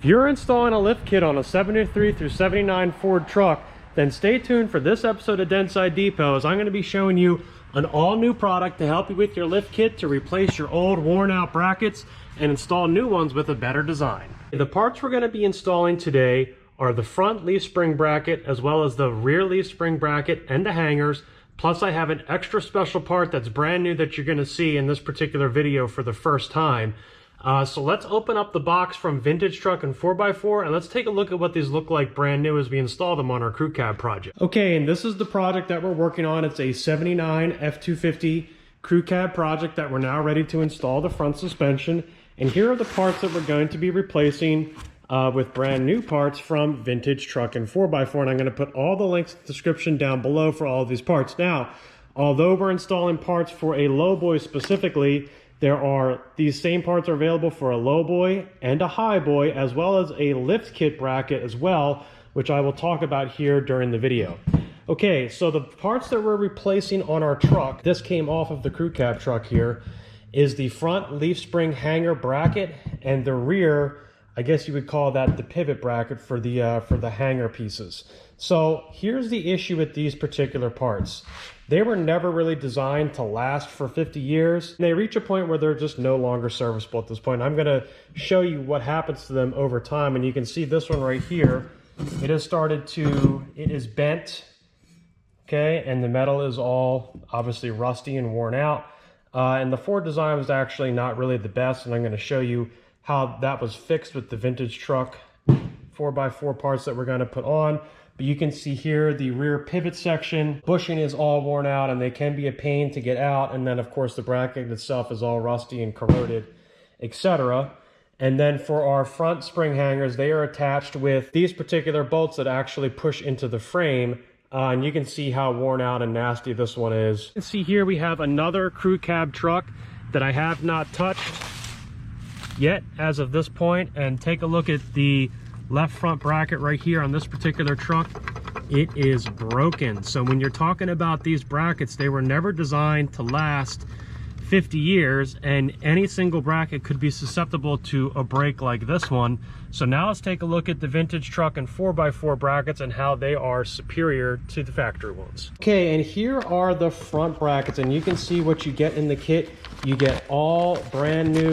If you're installing a lift kit on a 73 through 79 Ford truck, then stay tuned for this episode of Dentside Depot, as I'm going to be showing you an all-new product to help you with your lift kit to replace your old worn-out brackets and install new ones with a better design. The parts we're going to be installing today are the front leaf spring bracket as well as the rear leaf spring bracket and the hangers. Plus I have an extra special part that's brand new that you're going to see in this particular video for the first time. So let's open up the box from Vintage Truck and 4x4 and let's take a look at what these look like brand new as we install them on our crew cab project. Okay, and this is the project that we're working on. It's a 79 F250 crew cab project that we're now ready to install the front suspension. And here are the parts that we're going to be replacing with brand new parts from Vintage Truck and 4x4. And I'm going to put all the links in the description down below for all of these parts. Now, although we're installing parts for a Lowboy specifically, these same parts are available for a Lowboy and a Highboy, as well as a lift kit bracket as well, which I will talk about here during the video. Okay, so the parts that we're replacing on our truck, this came off of the crew cab truck here, is the front leaf spring hanger bracket and the rear, I guess you would call that the pivot bracket for the hanger pieces. So here's the issue with these particular parts. They were never really designed to last for 50 years. They reach a point where they're just no longer serviceable at this point. I'm gonna show you what happens to them over time, and you can see this one right here. It is bent, okay, and the metal is all obviously rusty and worn out. And the Ford design was actually not really the best, and I'm gonna show you how that was fixed with the Vintage Truck 4x4 parts that we're gonna put on. But you can see here the rear pivot section, bushing is all worn out and they can be a pain to get out. And then of course the bracket itself is all rusty and corroded, etc. And then for our front spring hangers, they are attached with these particular bolts that actually push into the frame. And you can see how worn out and nasty this one is. You can see here we have another crew cab truck that I have not touched yet as of this point. And take a look at the left front bracket right here on this particular truck. It is broken. So when you're talking about these brackets, they were never designed to last 50 years, and any single bracket could be susceptible to a break like this one. So now let's take a look at the Vintage Truck and 4x4 brackets and how they are superior to the factory ones. Okay, and here are the front brackets, and you can see what you get in the kit. You get all brand new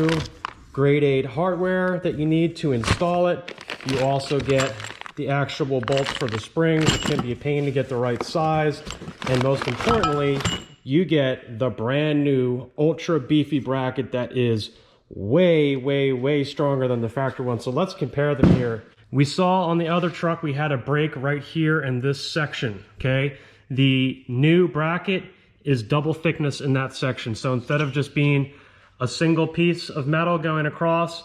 grade 8 hardware that you need to install it. You also get the actual bolts for the springs, which can be a pain to get the right size. And most importantly, you get the brand new ultra beefy bracket that is way, way, way stronger than the factory one. So let's compare them here. We saw on the other truck, we had a break right here in this section, okay? The new bracket is double thickness in that section. So instead of just being a single piece of metal going across,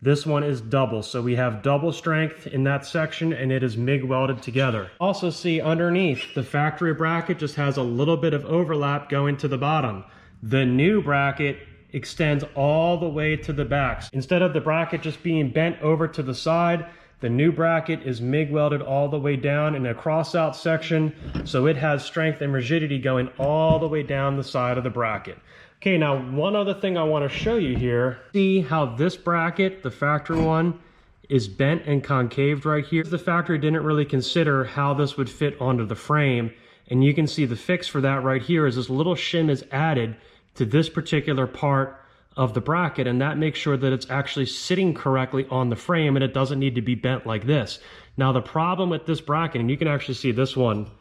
this one is double. So we have double strength in that section and it is MIG welded together. Also see underneath, the factory bracket just has a little bit of overlap going to the bottom. The new bracket extends all the way to the back. Instead of the bracket just being bent over to the side, the new bracket is MIG welded all the way down in a cross out section. So it has strength and rigidity going all the way down the side of the bracket. Okay, now one other thing I want to show you here. See how this bracket, the factory one, is bent and concaved right here. The factory didn't really consider how this would fit onto the frame. And you can see the fix for that right here is this little shim is added to this particular part of the bracket, and that makes sure that it's actually sitting correctly on the frame and it doesn't need to be bent like this. Now the problem with this bracket, and you can actually see this one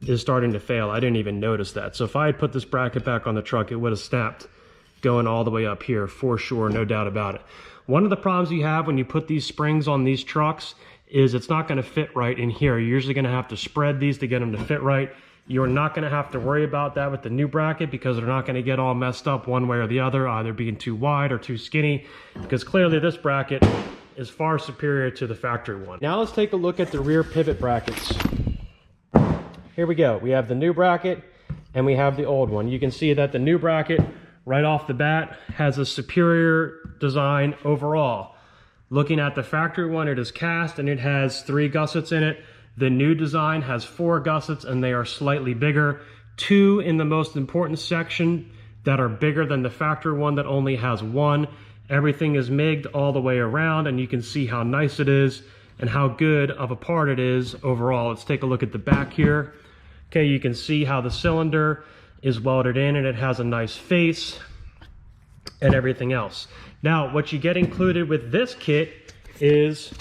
is starting to fail. I didn't even notice that. So if I had put this bracket back on the truck, it would have snapped going all the way up here for sure, no doubt about it. One of the problems you have when you put these springs on these trucks is it's not going to fit right in here. You're usually going to have to spread these to get them to fit right. You're not going to have to worry about that with the new bracket because they're not going to get all messed up one way or the other, either being too wide or too skinny, because clearly this bracket is far superior to the factory one. Now let's take a look at the rear pivot brackets. Here we go. We have the new bracket and we have the old one. You can see that the new bracket right off the bat has a superior design overall. Looking at the factory one, it is cast and it has 3 gussets in it. The new design has 4 gussets and they are slightly bigger. 2 in the most important section that are bigger than the factory one that only has 1. Everything is MIG'd all the way around, and you can see how nice it is and how good of a part it is overall. Let's take a look at the back here. Okay, you can see how the cylinder is welded in and it has a nice face and everything else. Now, what you get included with this kit is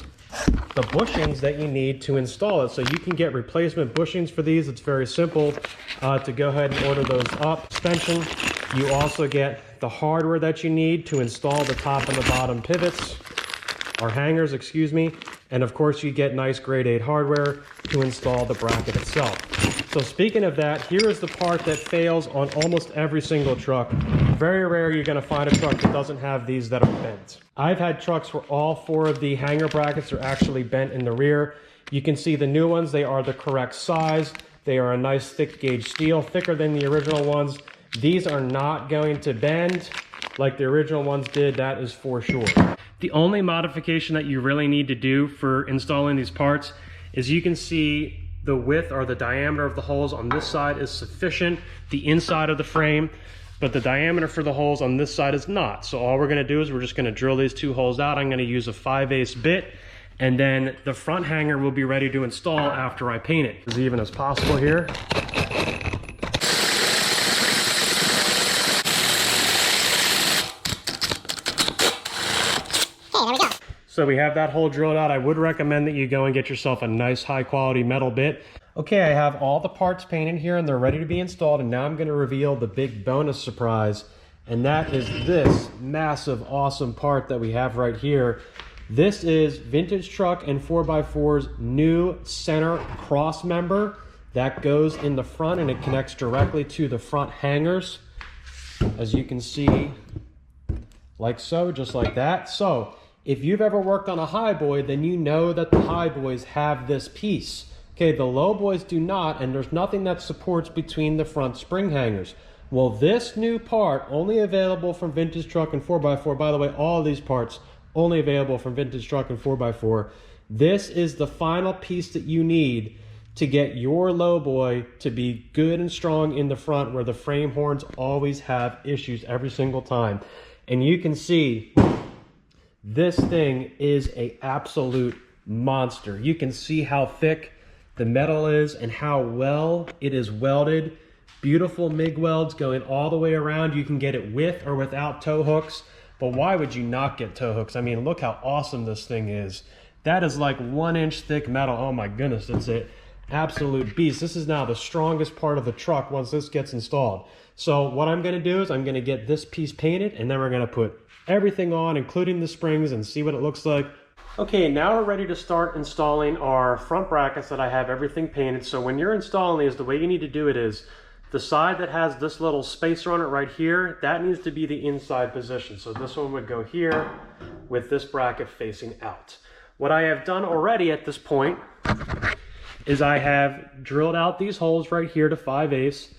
the bushings that you need to install it. So you can get replacement bushings for these. It's very simple to go ahead and order those up. Suspension, you also get the hardware that you need to install the top and the bottom pivots, or hangers, excuse me. And of course you get nice grade 8 hardware to install the bracket itself. So speaking of that, here is the part that fails on almost every single truck. Very rare you're going to find a truck that doesn't have these that are bent. I've had trucks where all 4 of the hanger brackets are actually bent in the rear. You can see the new ones, they are the correct size. They are a nice thick gauge steel, thicker than the original ones. These are not going to bend like the original ones did, that is for sure. The only modification that you really need to do for installing these parts is you can see the width or the diameter of the holes on this side is sufficient, the inside of the frame, but the diameter for the holes on this side is not. So all we're gonna do is we're just gonna drill these 2 holes out. I'm gonna use a 5/8 bit, and then the front hanger will be ready to install after I paint it. As even as possible here. So we have that hole drilled out. I would recommend that you go and get yourself a nice high quality metal bit. Okay, I have all the parts painted here and they're ready to be installed, and now I'm going to reveal the big bonus surprise, and that is this massive awesome part that we have right here. This is Vintage Truck and 4x4's new center cross member that goes in the front, and it connects directly to the front hangers, as you can see, like so, just like that. So if you've ever worked on a Highboy, then you know that the Highboys have this piece. Okay, the Lowboys do not, and there's nothing that supports between the front spring hangers. Well, this new part, only available from Vintage Truck and 4x4, by the way, all of these parts only available from Vintage Truck and 4x4. This is the final piece that you need to get your Lowboy to be good and strong in the front, where the frame horns always have issues every single time. And you can see this thing is an absolute monster. You can see how thick the metal is and how well it is welded. Beautiful MIG welds going all the way around. You can get it with or without tow hooks, but why would you not get tow hooks? I mean, look how awesome this thing is. That is like 1 inch thick metal. Oh my goodness, that's it. Absolute beast. This is now the strongest part of the truck once this gets installed. So what I'm gonna do is I'm gonna get this piece painted, and then we're gonna put everything on, including the springs, and see what it looks like. Okay, now we're ready to start installing our front brackets that I have everything painted. So when you're installing these, the way you need to do it is the side that has this little spacer on it right here, that needs to be the inside position. So this one would go here with this bracket facing out. What I have done already at this point is I have drilled out these holes right here to 5/8,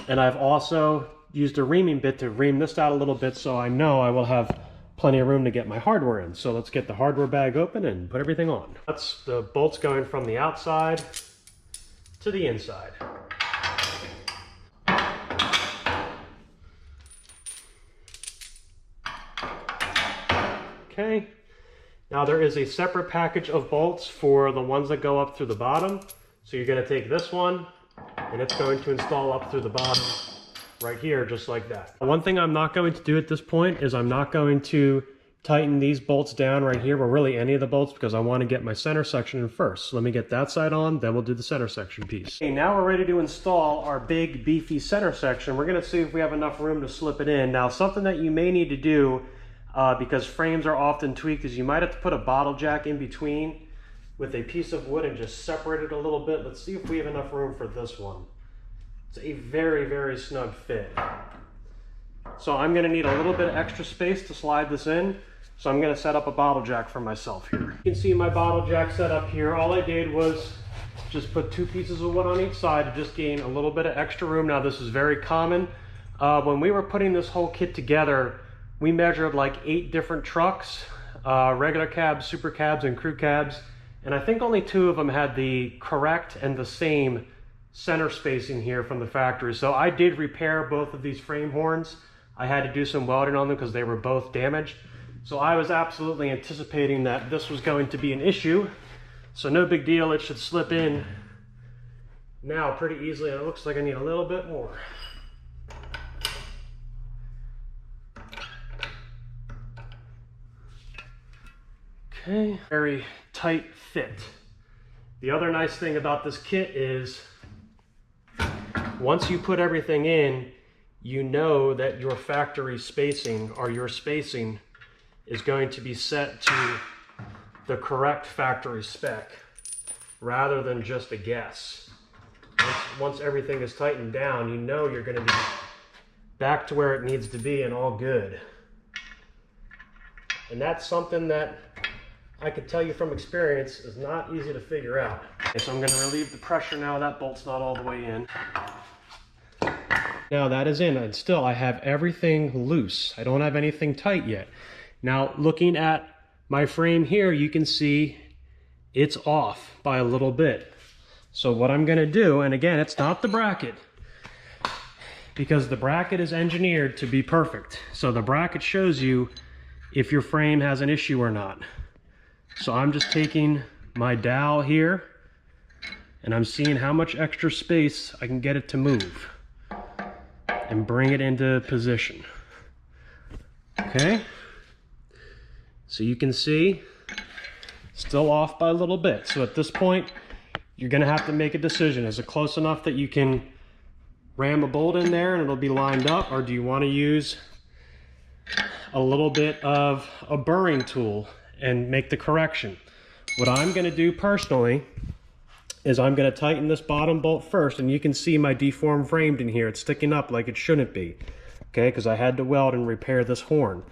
and I've also used a reaming bit to ream this out a little bit, so I know I will have plenty of room to get my hardware in. So let's get the hardware bag open and put everything on. That's the bolts going from the outside to the inside. Okay, now there is a separate package of bolts for the ones that go up through the bottom. So you're going to take this one, and it's going to install up through the bottom right here, just like that. One thing I'm not going to do at this point is I'm not going to tighten these bolts down right here, or really any of the bolts, because I want to get my center section in first. So let me get that side on, then we'll do the center section piece. Okay, now we're ready to install our big beefy center section. We're going to see if we have enough room to slip it in. Now, something that you may need to do, because frames are often tweaked, is you might have to put a bottle jack in between with a piece of wood and just separate it a little bit. Let's see if we have enough room for this one. It's a very, very snug fit. So I'm gonna need a little bit of extra space to slide this in. So I'm gonna set up a bottle jack for myself here. You can see my bottle jack set up here. All I did was just put 2 pieces of wood on each side to just gain a little bit of extra room. Now this is very common. When we were putting this whole kit together, we measured like 8 different trucks, regular cabs, super cabs, and crew cabs. And I think only 2 of them had the correct and the same center spacing here from the factory. So I did repair both of these frame horns. I had to do some welding on them because they were both damaged. So I was absolutely anticipating that this was going to be an issue. So no big deal, it should slip in now pretty easily, and it looks like I need a little bit more. Okay, very tight fit. The other nice thing about this kit is once you put everything in, you know that your factory spacing or your spacing is going to be set to the correct factory spec rather than just a guess. Once everything is tightened down, you know you're going to be back to where it needs to be and all good. And that's something that I could tell you from experience is not easy to figure out. Okay, so I'm going to relieve the pressure now. That bolt's not all the way in. Now that is in, and still I have everything loose. I don't have anything tight yet. Now looking at my frame here, you can see it's off by a little bit. So what I'm going to do, and again, it's not the bracket, because the bracket is engineered to be perfect. So the bracket shows you if your frame has an issue or not. So I'm just taking my dowel here and I'm seeing how much extra space I can get it to move and bring it into position. Okay, so you can see still off by a little bit. So at this point you're going to have to make a decision. Is it close enough that you can ram a bolt in there and it'll be lined up, or do you want to use a little bit of a burring tool and make the correction? What I'm going to do personally is I'm going to tighten this bottom bolt first, and you can see my deformed frame in here. It's sticking up like it shouldn't be, okay, because I had to weld and repair this horn.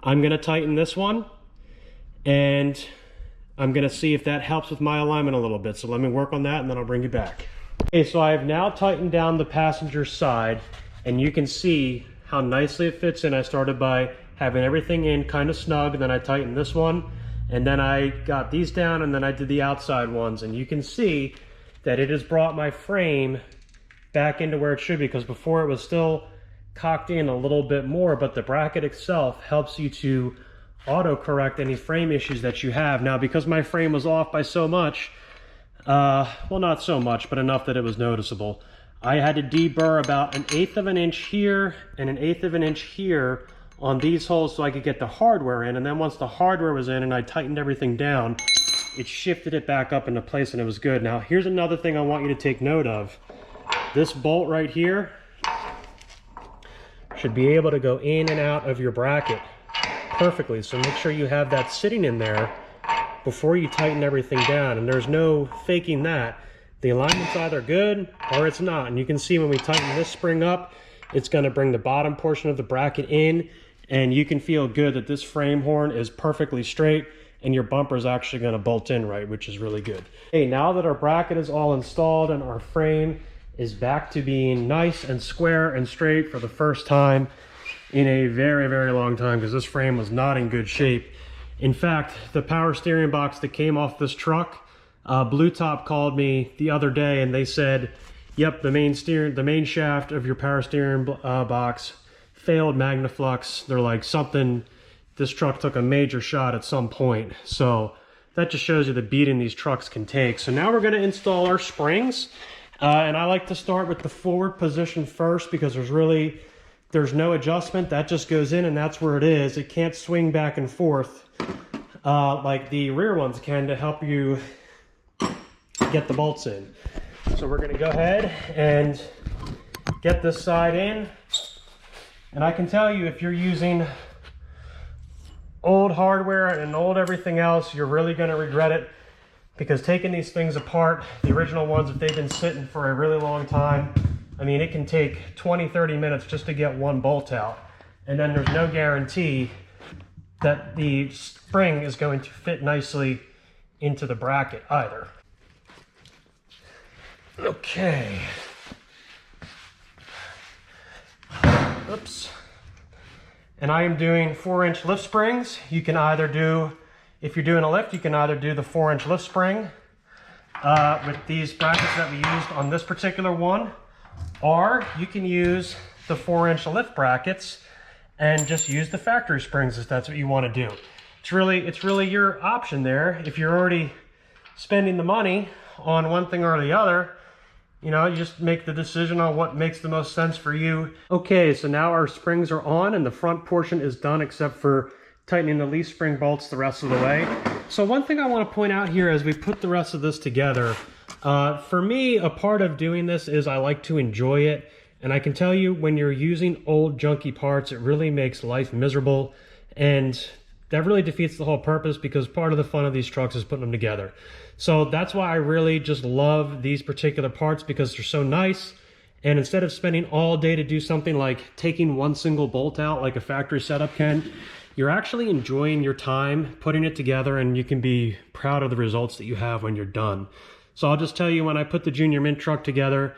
I'm going to tighten this one, and I'm going to see if that helps with my alignment a little bit. So let me work on that and then I'll bring you back. Okay, so I have now tightened down the passenger side, and you can see how nicely it fits in. I started by having everything in kind of snug, and then I tightened this one, and then I got these down, and then I did the outside ones, and you can see that it has brought my frame back into where it should be, because before it was still cocked in a little bit more, but the bracket itself helps you to auto correct any frame issues that you have. Now, because my frame was off by so much, well, not so much, but enough that it was noticeable, I had to deburr about 1/8 of an inch here and 1/8 of an inch here on these holes so I could get the hardware in. And then once the hardware was in and I tightened everything down, it shifted it back up into place and it was good. Now here's another thing I want you to take note of. This bolt right here should be able to go in and out of your bracket perfectly. So make sure you have that sitting in there before you tighten everything down, and there's no faking that. The alignment's either good or it's not. And you can see when we tighten this spring up, it's going to bring the bottom portion of the bracket in, and you can feel good that this frame horn is perfectly straight and your bumper is actually going to bolt in right, which is really good. Okay, now that our bracket is all installed and our frame is back to being nice and square and straight for the first time in a very, very long time, because this frame was not in good shape. In fact, the power steering box that came off this truck, Blue Top called me the other day and they said, yep, the main shaft of your power steering box failed Magnaflux. They're like, this truck took a major shot at some point. So that just shows you the beating these trucks can take. So now we're going to install our springs. And I like to start with the forward position first, because there's no adjustment. That just goes in and that's where it is. It can't swing back and forth like the rear ones can to help you get the bolts in. So we're going to go ahead and get this side in. And I can tell you, if you're using old hardware and old everything else, you're really going to regret it, because taking these things apart, the original ones, if they've been sitting for a really long time, I mean, it can take 20-30 minutes just to get one bolt out. And then there's no guarantee that the spring is going to fit nicely into the bracket either. Okay. Oops. And I am doing 4-inch lift springs. You can either do, if you're doing a lift, you can either do the 4-inch lift spring with these brackets that we used on this particular one, or you can use the 4-inch lift brackets and just use the factory springs if that's what you want to do. It's really your option there. If you're already spending the money on one thing or the other, you know, you just make the decision on what makes the most sense for you. Okay, so now our springs are on and the front portion is done except for tightening the leaf spring bolts the rest of the way. So one thing I want to point out here as we put the rest of this together, for me, a part of doing this is I like to enjoy it. And I can tell you, when you're using old junky parts, it really makes life miserable. And that really defeats the whole purpose, because part of the fun of these trucks is putting them together. So that's why I really just love these particular parts, because they're so nice. And instead of spending all day to do something like taking one single bolt out like a factory setup can, you're actually enjoying your time putting it together, and you can be proud of the results that you have when you're done. So I'll just tell you, when I put the Junior Mint truck together,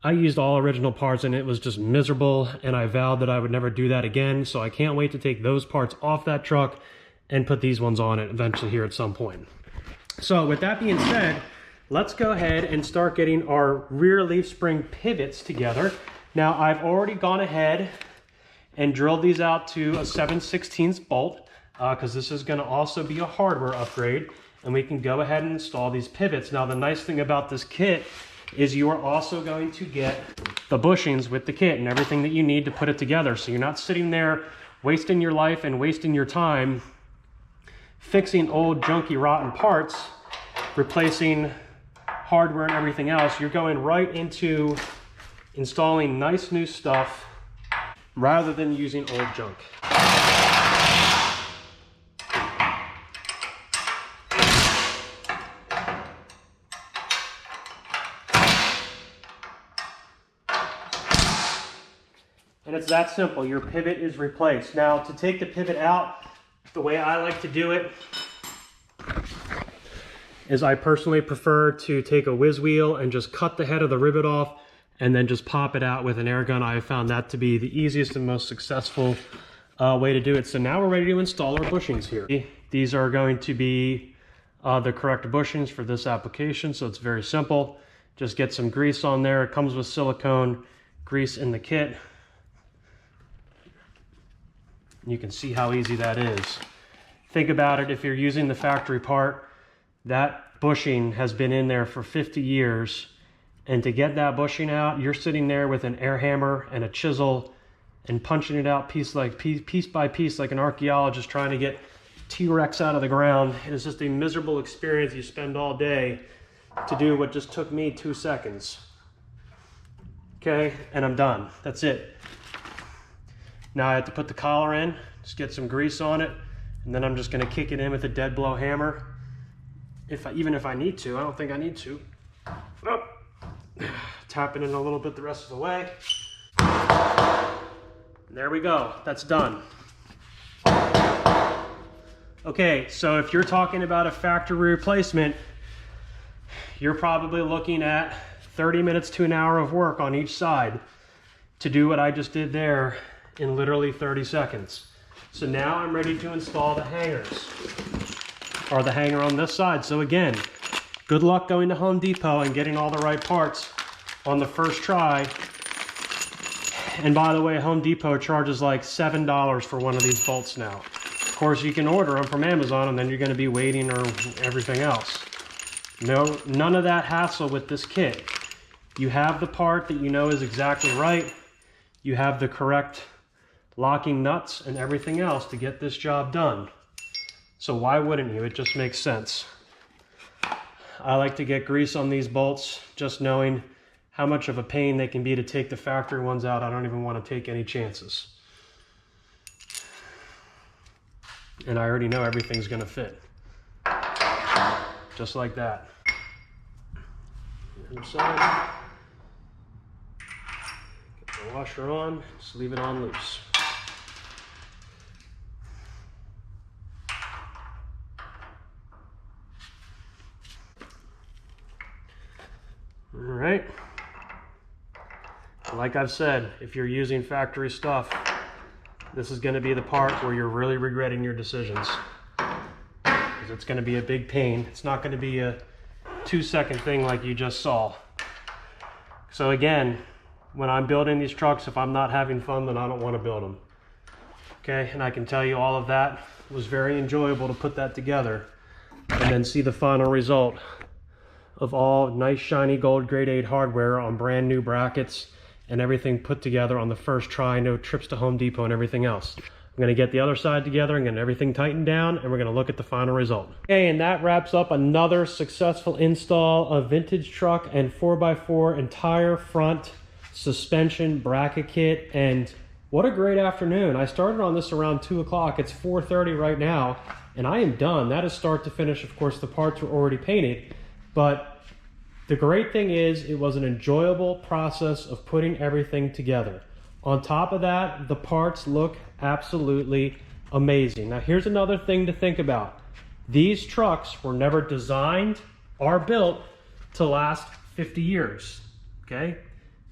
I used all original parts and it was just miserable, and I vowed that I would never do that again. So I can't wait to take those parts off that truck and put these ones on it eventually here at some point. So with that being said, let's go ahead and start getting our rear leaf spring pivots together. Now I've already gone ahead and drilled these out to a 7/16 bolt, because this is going to also be a hardware upgrade, and we can go ahead and install these pivots. Now the nice thing about this kit is you are also going to get the bushings with the kit and everything that you need to put it together. So you're not sitting there wasting your life and wasting your time fixing old junky rotten parts, replacing hardware and everything else. You're going right into installing nice new stuff rather than using old junk. And it's that simple. Your pivot is replaced. Now, to take the pivot out, the way I like to do it is I personally prefer to take a whiz wheel and just cut the head of the rivet off and then just pop it out with an air gun. I have found that to be the easiest and most successful way to do it. So now we're ready to install our bushings here. These are going to be the correct bushings for this application, so it's very simple. Just get some grease on there. It comes with silicone grease in the kit. You can see how easy that is. Think about it, if you're using the factory part, that bushing has been in there for 50 years. And to get that bushing out, you're sitting there with an air hammer and a chisel and punching it out piece by piece like an archaeologist trying to get T-Rex out of the ground. It is just a miserable experience. You spend all day to do what just took me 2 seconds. Okay, and I'm done. That's it. Now I have to put the collar in, just get some grease on it, and then I'm just going to kick it in with a dead blow hammer. Even if I need to. I don't think I need to. Oh. Tap it in a little bit the rest of the way. There we go. That's done. Okay, so if you're talking about a factory replacement, you're probably looking at 30 minutes to an hour of work on each side to do what I just did there in literally 30 seconds. So now I'm ready to install the hangers, or the hanger on this side. So again, good luck going to Home Depot and getting all the right parts on the first try. And by the way, Home Depot charges like $7 for one of these bolts now. Of course, you can order them from Amazon, and then you're going to be waiting or everything else. No, none of that hassle with this kit. You have the part that you know is exactly right. You have the correct locking nuts and everything else to get this job done. So why wouldn't you? It just makes sense. I like to get grease on these bolts, just knowing how much of a pain they can be to take the factory ones out. I don't even want to take any chances. And I already know everything's going to fit. Just like that. The other side. Get the washer on, just leave it on loose. All right. Like I've said, if you're using factory stuff, this is going to be the part where you're really regretting your decisions. Because it's going to be a big pain. It's not going to be a 2-second thing like you just saw. So again, when I'm building these trucks, if I'm not having fun, then I don't want to build them. Okay, and I can tell you all of that was very enjoyable to put that together and then see the final result of all nice shiny gold grade 8 hardware on brand new brackets and everything put together on the first try, no trips to Home Depot and everything else. I'm gonna get the other side together and get everything tightened down, and we're gonna look at the final result. Okay, and that wraps up another successful install of vintage truck and 4x4 entire front suspension bracket kit. And what a great afternoon. I started on this around 2 o'clock. It's 4:30 right now, and I am done. That is start to finish. Of course, the parts were already painted, but the great thing is it was an enjoyable process of putting everything together. On top of that, the parts look absolutely amazing. Now, here's another thing to think about. These trucks were never designed or built to last 50 years, okay?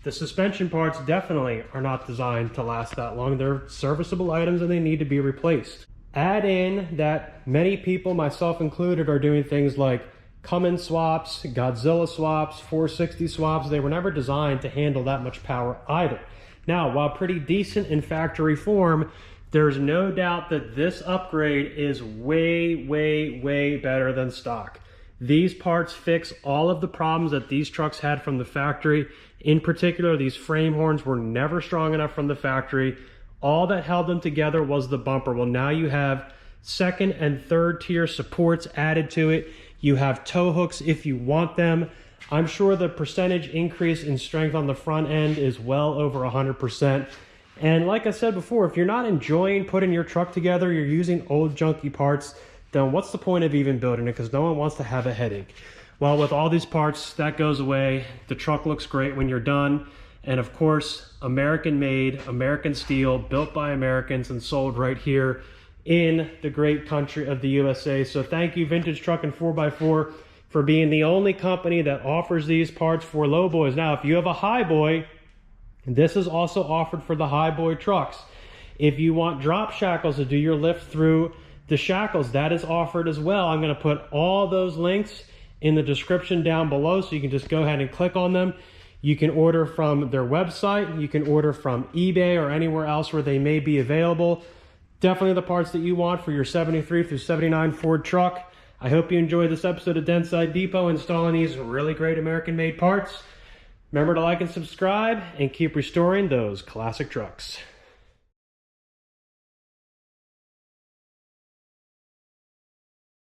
The suspension parts definitely are not designed to last that long. They're serviceable items and they need to be replaced. Add in that many people, myself included, are doing things like Cummins swaps, Godzilla swaps, 460 swaps. They were never designed to handle that much power either. Now, while pretty decent in factory form, there's no doubt that this upgrade is way, way, way better than stock. These parts fix all of the problems that these trucks had from the factory. In particular, these frame horns were never strong enough from the factory. All that held them together was the bumper. Well, now you have second and third tier supports added to it. You have tow hooks if you want them. I'm sure the percentage increase in strength on the front end is well over 100%. And like I said before, if you're not enjoying putting your truck together, you're using old junky parts, then what's the point of even building it? Because no one wants to have a headache. Well, with all these parts, that goes away. The truck looks great when you're done. And of course, American made, American steel, built by Americans and sold right here in the great country of the USA. So thank you, Vintage Truck and 4x4, for being the only company that offers these parts for Lowboys. Now, if you have a Highboy, this is also offered for the Highboy trucks. If you want drop shackles to do your lift through the Shackles, that is offered as well. I'm going to put all those links in the description down below, so you can just go ahead and click on them. You can order from their website. You can order from eBay or anywhere else where they may be available. Definitely the parts that you want for your 73 through 79 Ford truck. I hope you enjoyed this episode of Dentside Depot installing these really great American-made parts. Remember to like and subscribe and keep restoring those classic trucks.